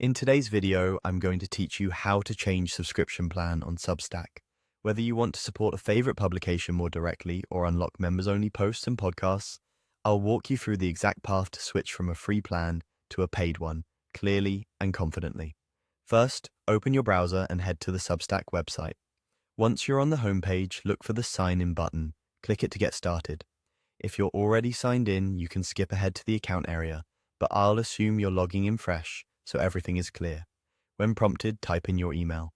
In today's video, I'm going to teach you how to change subscription plan on Substack. Whether you want to support a favorite publication more directly or unlock members-only posts and podcasts, I'll walk you through the exact path to switch from a free plan to a paid one, clearly and confidently. First, open your browser and head to the Substack website. Once you're on the homepage, look for the Sign In button. Click it to get started. If you're already signed in, you can skip ahead to the account area, but I'll assume you're logging in fresh, so everything is clear. When prompted, type in your email.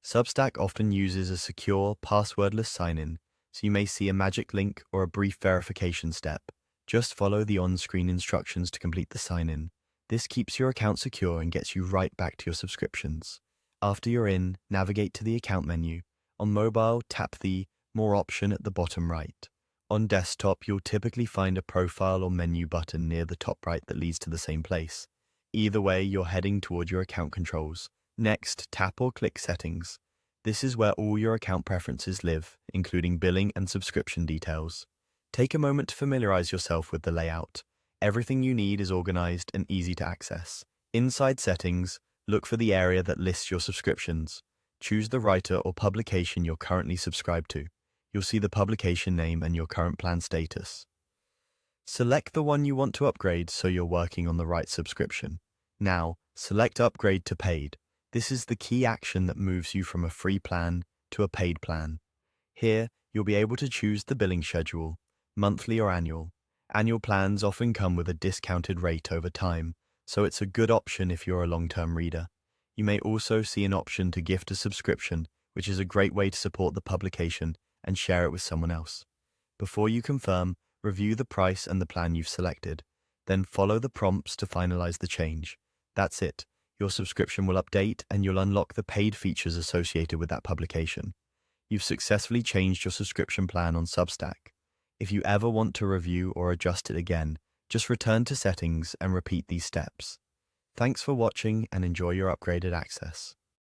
Substack often uses a secure, passwordless sign-in, so you may see a magic link or a brief verification step. Just follow the on-screen instructions to complete the sign-in. This keeps your account secure and gets you right back to your subscriptions. After you're in, navigate to the account menu. On mobile, tap the More option at the bottom right. On desktop, you'll typically find a profile or menu button near the top right that leads to the same place. Either way, you're heading toward your account controls. Next, tap or click Settings. This is where all your account preferences live, including billing and subscription details. Take a moment to familiarize yourself with the layout. Everything you need is organized and easy to access. Inside Settings, look for the area that lists your subscriptions. Choose the writer or publication you're currently subscribed to. You'll see the publication name and your current plan status. Select the one you want to upgrade so you're working on the right subscription. Now, select Upgrade to Paid. This is the key action that moves you from a free plan to a paid plan. Here, you'll be able to choose the billing schedule, monthly or annual. Annual plans often come with a discounted rate over time, so it's a good option if you're a long-term reader. You may also see an option to gift a subscription, which is a great way to support the publication and share it with someone else. Before you confirm, review the price and the plan you've selected. Then follow the prompts to finalize the change. That's it. Your subscription will update and you'll unlock the paid features associated with that publication. You've successfully changed your subscription plan on Substack. If you ever want to review or adjust it again, just return to Settings and repeat these steps. Thanks for watching and enjoy your upgraded access.